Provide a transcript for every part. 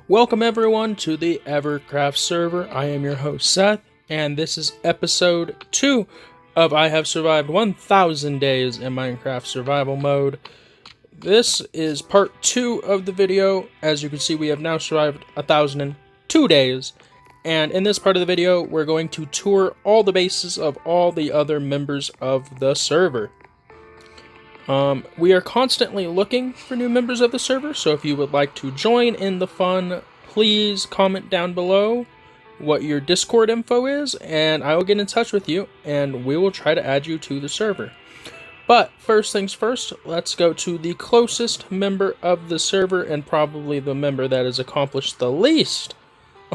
Welcome everyone to the Evercraft server. I am your host Seth, and this is episode 2 of I Have Survived 1000 Days in Minecraft Survival Mode. This is part 2 of the video. As you can see, we have now survived 1002 days, and in this part of the video, we're going to tour all the bases of all the other members of the server. We are constantly looking for new members of the server, so if you would like to join in the fun, please comment down below what your Discord info is, and I will get in touch with you, and we will try to add you to the server. But first things first, let's go to the closest member of the server, and probably the member that has accomplished the least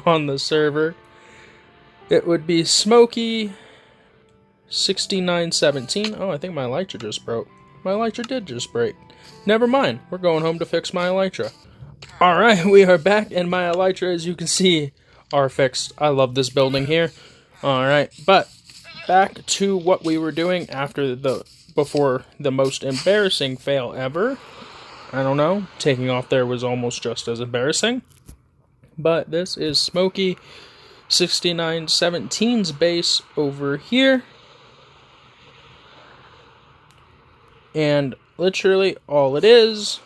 on the server. It would be Smokey6917. Oh, I think my elytra just broke. My elytra did just break. Never mind, we're going home to fix my elytra. Alright, we are back, and my elytra, as you can see, are fixed. I love this building here. Alright, but back to what we were doing before the most embarrassing fail ever. I don't know, taking off there was almost just as embarrassing. But this is Smokey6917's base over here. And literally all it is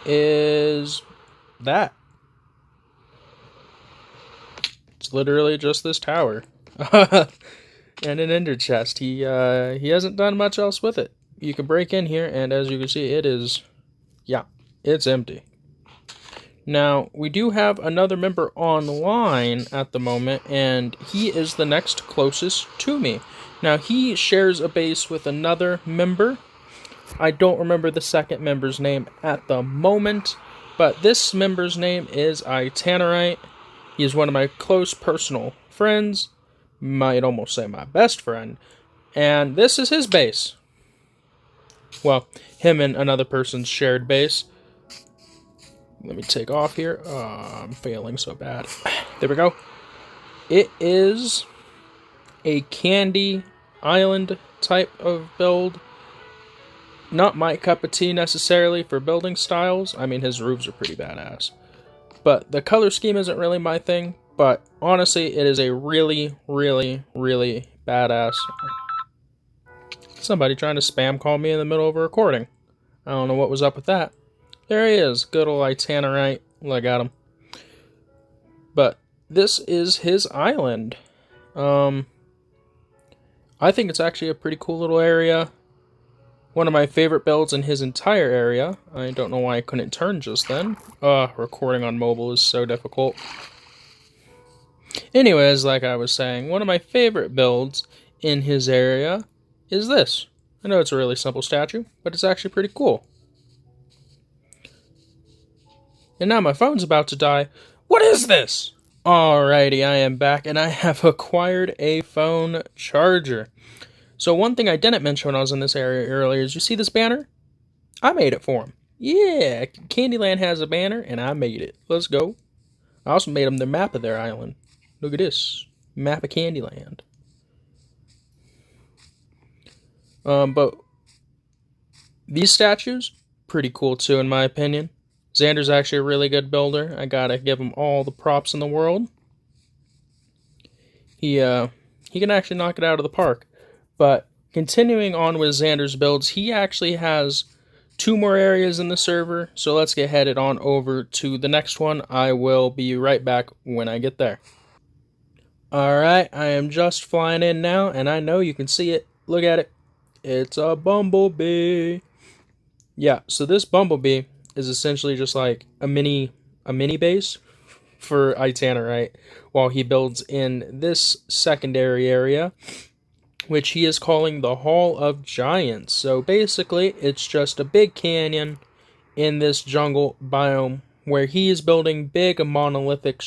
that. It's literally just this tower. And an ender chest. He hasn't done much else with it. You can break in here, and as you can see, it's empty. Now, we do have another member online at the moment, and he is the next closest to me. Now, he shares a base with another member. I don't remember the second member's name at the moment, but this member's name is Tannerite. He is one of my close personal friends, might almost say my best friend, and this is his base. Well, him and another person's shared base. Let me take off here. Oh, I'm failing so bad. There we go. It is a candy island type of build. Not my cup of tea necessarily for building styles. I mean, his roofs are pretty badass. But the color scheme isn't really my thing. But honestly, it is a really, really, really badass. Somebody trying to spam call me in the middle of a recording. I don't know what was up with that. There he is. Good old Tannerite. Look at him. But this is his island. I think it's actually a pretty cool little area. One of my favorite builds in his entire area. I don't know why I couldn't turn just then. Recording on mobile is so difficult. Anyways, like I was saying, one of my favorite builds in his area is this. I know it's a really simple statue, but it's actually pretty cool. And now my phone's about to die. What is this? Alrighty, I am back, and I have acquired a phone charger. So one thing I didn't mention when I was in this area earlier is, you see this banner? I made it for him. Yeah, Candyland has a banner, and I made it. Let's go. I also made them the map of their island. Look at this. Map of Candyland. But these statues, pretty cool too, in my opinion. Xander's actually a really good builder. I gotta give him all the props in the world. He can actually knock it out of the park. But continuing on with Xander's builds, he actually has 2 more areas in the server. So let's get headed on over to the next one. I will be right back when I get there. Alright, I am just flying in now, and I know you can see it. Look at it. It's a bumblebee. Yeah, so this bumblebee is essentially just like a mini base for Tannerite, while he builds in this secondary area, which he is calling the Hall of Giants. So basically, it's just a big canyon in this jungle biome where he is building big monolithic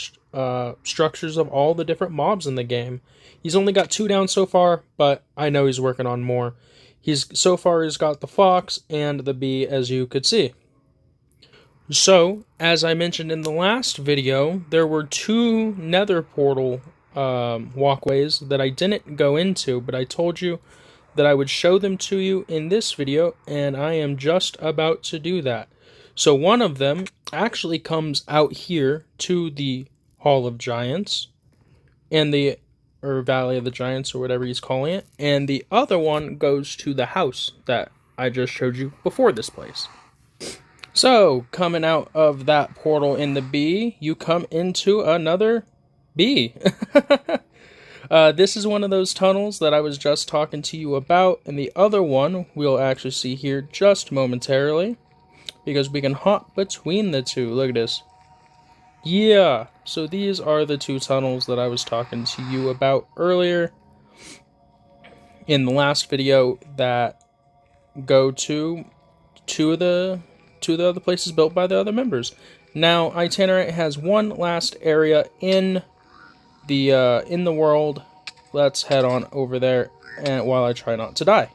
structures of all the different mobs in the game. He's only got 2 down so far, but I know he's working on more. So far he's got the fox and the bee, as you could see. So, as I mentioned in the last video, there were 2 nether portal walkways that I didn't go into, but I told you that I would show them to you in this video, and I am just about to do that. So one of them actually comes out here to the Hall of Giants, and or Valley of the Giants, or whatever he's calling it, and the other one goes to the house that I just showed you before this place. So, coming out of that portal in the B, you come into another B. This is one of those tunnels that I was just talking to you about, and the other one we'll actually see here just momentarily, because we can hop between the two. Look at this. Yeah, so these are the two tunnels that I was talking to you about earlier in the last video that go to two of the other places built by the other members. Now, Itinerant has one last area in the world. Let's head on over there, and while I try not to die.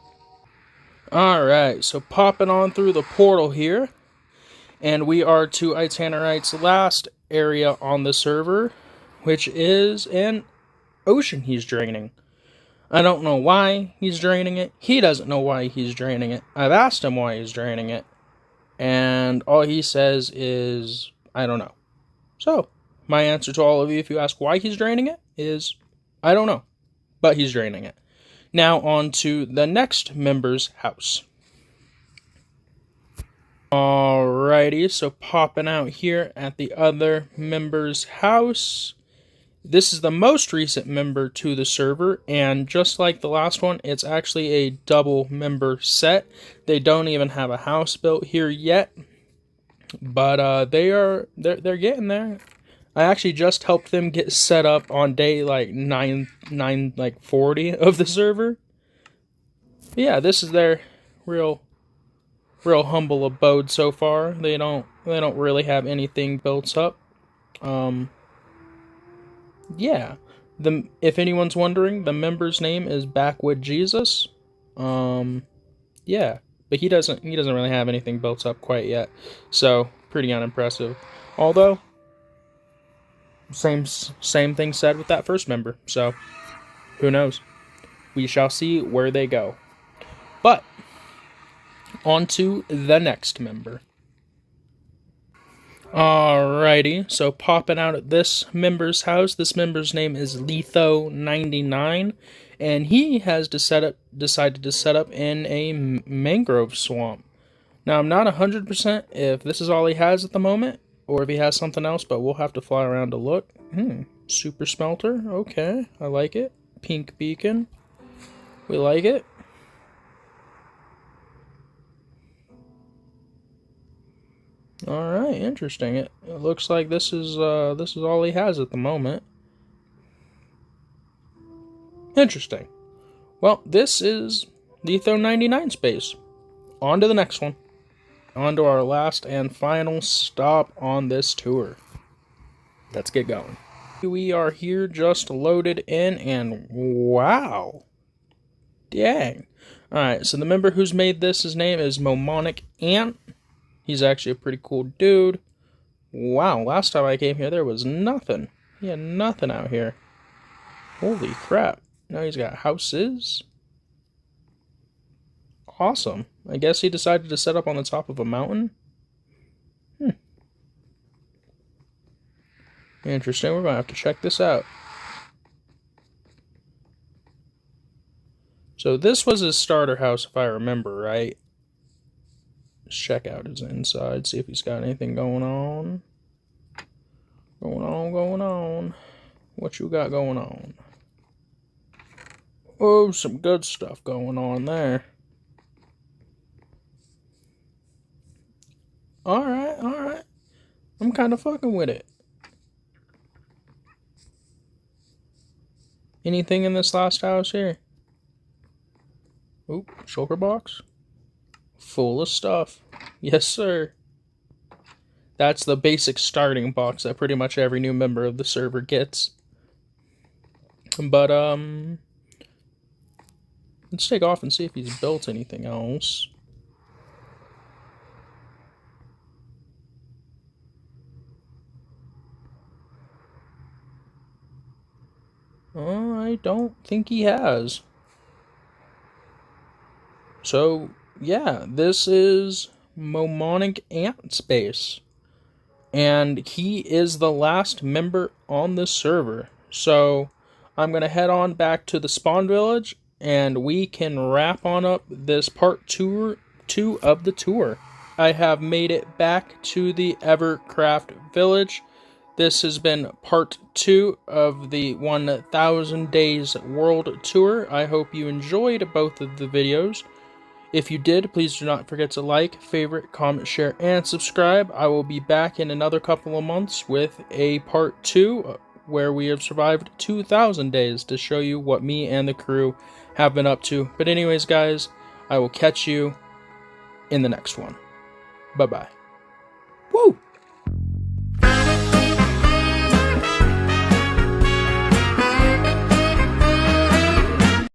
Alright, so popping on through the portal here, and we are to Itinerant's last area on the server, which is an ocean he's draining. I don't know why he's draining it. He doesn't know why he's draining it. I've asked him why he's draining it, and all he says is, I don't know. So, my answer to all of you, if you ask why he's draining it, is, I don't know. But he's draining it. Now, on to the next member's house. Alrighty, so popping out here at the other member's house. This is the most recent member to the server, and just like the last one, it's actually a double member set. They don't even have a house built here yet, but they're getting there. I actually just helped them get set up on day like 40 of the server. But yeah, this is their real humble abode so far. They don't really have anything built up. Yeah. If anyone's wondering, the member's name is Backwood Jesus. Yeah, but he doesn't really have anything built up quite yet. So, pretty unimpressive. Although same thing said with that first member. So, who knows? We shall see where they go. But on to the next member. Alrighty, so popping out at this member's house. This member's name is Letho99, and he has decided to set up in a mangrove swamp. Now, I'm not 100% if this is all he has at the moment, or if he has something else, but we'll have to fly around to look. Super smelter, okay, I like it. Pink beacon, we like it. Alright, interesting. It looks like this is all he has at the moment. Interesting. Well, this is Letho99 space. On to the next one. On to our last and final stop on this tour. Let's get going. We are here just loaded in, and wow. Dang. Alright, so the member who's made this, his name is Momonic Ant. He's actually a pretty cool dude. Wow, last time I came here, there was nothing. He had nothing out here. Holy crap. Now he's got houses. Awesome. I guess he decided to set up on the top of a mountain. Interesting. We're going to have to check this out. So this was his starter house, if I remember right. Let's check out his inside, see if he's got anything going on. Going on. What you got going on? Oh, some good stuff going on there. Alright. I'm kind of fucking with it. Anything in this last house here? Oop, shulker box. Full of stuff. Yes, sir. That's the basic starting box that pretty much every new member of the server gets. But, let's take off and see if he's built anything else. I don't think he has. So, yeah, this is Momonic Ant Space. And he is the last member on the server. So I'm going to head on back to the spawn village, and we can wrap on up this part two of the tour. I have made it back to the Evercraft village. This has been part 2 of the 1000 Days World Tour. I hope you enjoyed both of the videos. If you did, please do not forget to like, favorite, comment, share, and subscribe. I will be back in another couple of months with a part 2 where we have survived 2,000 days to show you what me and the crew have been up to. But anyways, guys, I will catch you in the next one. Bye-bye. Woo!